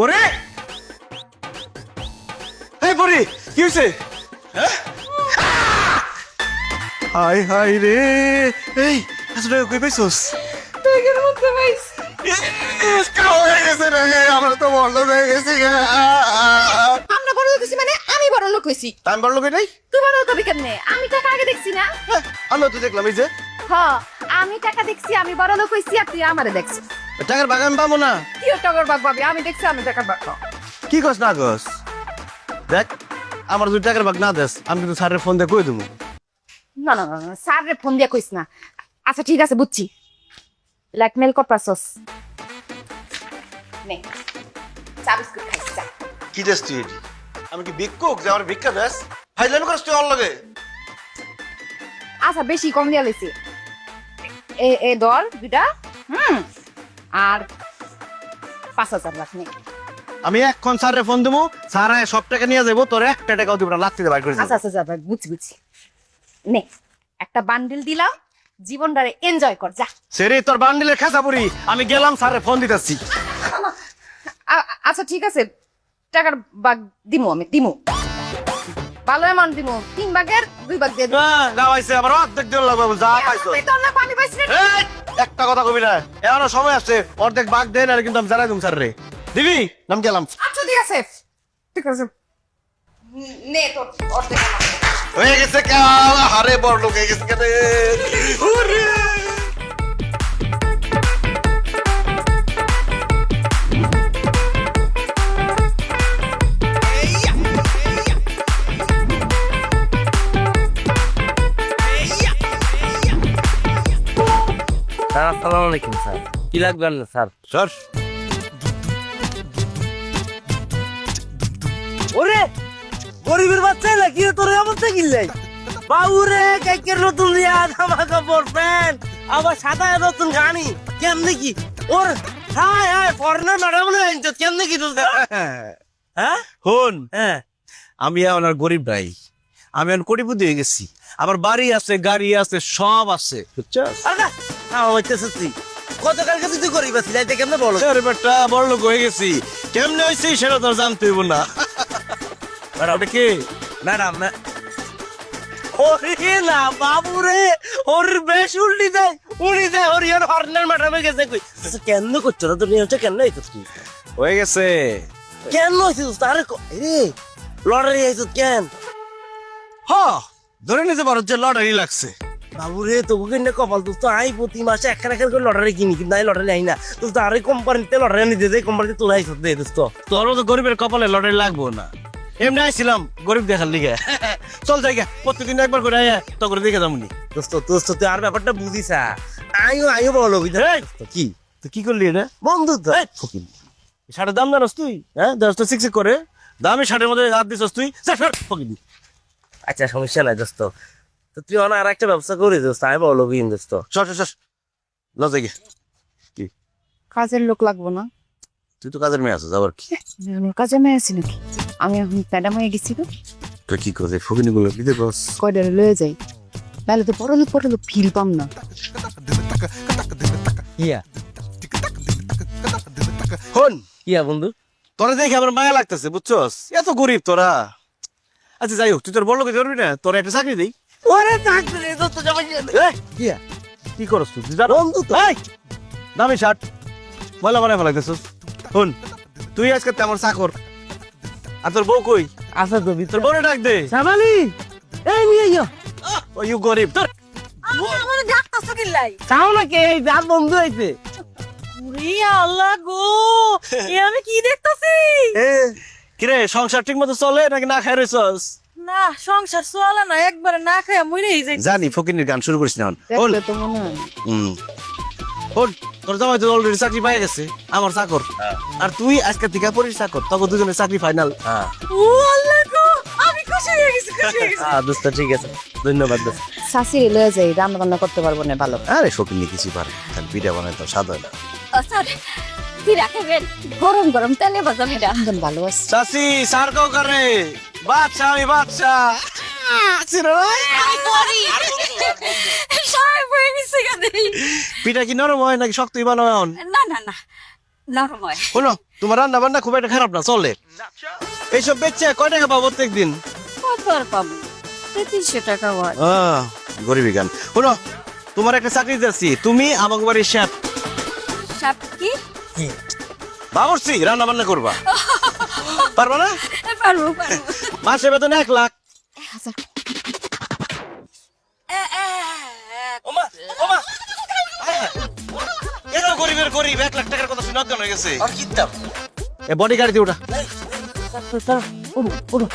ওরে এই পরি কি হয়েছে? হাই হাই রে, এই আসলে কই পাইছস? ব্যাগের মধ্যে পাইছি। আমরা তো বড় লোক হয়ে গেছি। আমরা বড় লোক হইছি মানে আমি বড় লোক হইছি। আমি বড় লোক নাই, তুই বড় লোক হবি কেমনে? আমি টাকা আগে দেখছি না। আমি তো দেখলাম এই যে হ, আমি টাকা দেখছি, আমি বড় লোক হইছি আর তুই আমারে দেখছিস। টাকার বাগান পাবো না। কি টাকার বাগ পাবি? আমি দেখছি আমি টাকার বাগ পাবো। কি কস না কস? দেখ আমার যদি টাকার বাগ না দেস আমি কিন্তু স্যারের ফোন দিয়ে কই দেবো। না না না না, স্যারে ফোন দিয়া কইস না। আচ্ছা ঠিক আছে, বুঝছি। ব্ল্যাকমেল করতাছস। নে, চা বিস্কুট খাইস চা। কি দেস তুই এটি? আমি কি ভিক্ষুক যে আমার ভিক্ষা দেস? ফাইজলামি করস তুই আমার লগে? আচ্ছা বেশি কম দিয়া লইছি। এ ধর দুইটা। আর 5,000 রাখ নে। আমি এখন স্যারের ফোন দেবো, স্যার সব টাকা নিয়ে যাবো, তোর একটা টাকাও দিব না, লাত্তি দিয়ে বাইর করে আচ্ছা আচ্ছা যা, বুঝছি বুঝছি। নে, একটা বান্ডিল দিলাম, জীবনটারে এনজয় কর যা। সেরে তোর বান্ডিলের খাসা পুরি, আমি গেলাম স্যারের ফোন দিতেছি। আচ্ছা ঠিক আছে, টাকার বাগ দিমু, আমি দিমু, ভালো অ্যামাউন্ট দিমু। 3 ভাগের 2 ভাগ দিয়ে দিমু। গাওয়াইছে আমার অর্ধেক দেওয়ার লাগবে, যা পাইছো। তুই তো না পানি পাইছিস রে। এই, একটা কথা কবি না, এখনো সময় আছে, অর্ধেক ভাগ দেন আর কিন্তু আমি জানাই দিম স্যার রে। দিবি? নাম গেলাম। আচ্ছা ঠিক আছে, ঠিক আছে। নে তোর অর্ধেক amount। হয়ে গেছে কা, হারে বড় লোক হয়ে গেছে কেন? ওরে স্যার আসসালামু আলাইকুম স্যার। কি লাগবে না স্যার? স্যার ওরে গরিবের বাচ্চা নাকি রে, তোর এমন কিনলে বাবুরে কেকের নতুন দিয়া জামা কাপড় প্যান্ট আবার সাদা নতুন গাড়ি কেমনে কি ওর হাই হাই ফরেনার ম্যাডাম না কেমনে কি তোর হ্যাঁ হন, হ্যাঁ আমি এখন আর গরিব নাই, আমি এখন কোটিপতি হয়ে গেছি, আমার বাড়ি আছে, গাড়ি আছে, সব আছে, বুঝছস? আরে না আমার হইতেছে তুই গতকালকে তুই গরিব আছিস আইতে কেমনে বলো আরে বেটা বড় লোক হয়ে গেছি, কেমনে হয়েছি সেটা তোর জানতে হইব না। ওটা কি? ম্যাডাম ওরে না বাবুরে ওর বেশ উল্টি দেয় উনি দেয় ওর ইয়ার হর্নার ম্যাডামে গেছে কই কেন করছো না তুমি হচ্ছে কেন হইতো তুই হয়ে গেছে। কেন হইছিস তার রে লটারি আইছিস কেন হ, ধরে নিতে পারো যে লটারি লাগছে। বাবুরে তোকে কিনে কপাল তুই তো আই প্রতি মাসে একখানা করে লটারি কিনি কিন্তু আই লটারি আই না তুই তো আরে কোম্পানিতে লটারি নিতে দেয় কোম্পানিতে তোর আইছিস দে দোস্ত তোরও তো গরিবের কপালে লটারি লাগবো না, এমনি আইছিলাম গরিব দেখার লিগে। চল জায়গা প্রতিদিন একবার করে আয়া তো করে দেখে যাবনি। দোস্ত দোস্ত তুই আর ব্যাপারটা বুঝিস আইও আইও বলো কি তুই কি করলি এটা? বন্ধু তো ফকির, শার্টের দাম জানোস তুই? হ্যাঁ, দশটা সিক্স করে দামি শার্টের মধ্যে হাত দিছস তুই। ফকির, আচ্ছা সমস্যা নাই দোস্ত তো তুই অনা আর একটা ব্যবসা করে দোস্ত আমি বলো কিন দোস্ত সর সর সর, লজে গে। কি কাজের লোক লাগবো না? তুই তো কাজের মেয়ে আছিস, আবার কি? আমার কাজে মেয়ে আছি নাকি? আমি এখন ম্যাডাম হয়ে গেছি তো, তুই কি করে ফকিনি গুলো দিতে বস? কয়টা লয়ে যাই, তাহলে তো পড়ালো ফিল পাম না। ইয়া হন, ইয়া বন্ধু তোরা দেখে আমার মায়া লাগতেছে, বুঝছস? এত গরিব তোরা। আচ্ছা যাই হোক, তুই তোর বড় লোক ধরবি না, তোর একটা চাকরি দেই। ওরে থাকবে রে দোস্ত জামাই কিয়া কি করস তুই? তুই জানো বন্ধু তো এই দামি শার্ট ময়লা বানায় ফেলাইতেছস। হন, তুই আজকে তেমন চাকর, আর তোর বউ কই? আচ্ছা তো তোর ভিতর বউরে ডাক দে। সামালি এই নিয়ে ইয়া ও ইউ গরিব তোর। আমার ডাক্তার তো কিল্লাই। চাও না কে এই যার বন্ধু আইছে ওরে আল্লাহ গো, এ আমি কি দেখতাছি? কিরে সংসার ঠিক মতো চলে নাকি না খাই রইছস? না সংসার চলে না, একবারে না খায় মরেই যাই। জানি ফকিনের গান শুরু করিস না। দেখলে তো মনে হয়। হন, তোর জামাই তো অলরেডি চাকরি পাই গেছে, আমার চাকর, আর তুই আজকে থেকে পরিস চাকর, তখন দুজনের চাকরি ফাইনাল। হ্যাঁ ও আল্লাহ গো, আমি খুশি হয়ে গেছি, খুশি হয়ে গেছি। দোস্ত ঠিক আছে ধন্যবাদ দোস্ত শাশি লয়ে যাই, রান্না বান্না করতে পারবো না ভালো। আরে ফকিনি কিছু পারে, তাহলে পিঠা বানাই তো স্বাদ হয় না। স্যার কি রাখবেন গরম গরম তেলে ভাজা পিঠা একদম ভালো আছে। চাচি সার কাউ করে বাচ্চা, আমি বাচ্চা সবাই বই নিছে গাদে পিঠা কি নরম হয় নাকি শক্তই বানাও? না না না নরমাল শোনো তোমার রান্না বান্না খুব একটা খারাপ না চলে এইসব বেচছে কয় টাকা পাবো প্রত্যেকদিন কত আর পাবো 300 টাকা হয় গরিবী গান শোনো তোমার একটা চাকরি দিচ্ছি তুমি আমাকে বাড়ির শেফ সাপ কি বাবরছি রান্না বান্না করবা পারবা না পারবো মাসে বেতন 1 লাখ ওমা ওমা এরা গরিবের গরিব 1 লাখ টাকার কথা শুনে অজ্ঞান হয়ে গেছে আর কিতাম এ বডি গাড়ি দিয়ে ওটা ওড়ো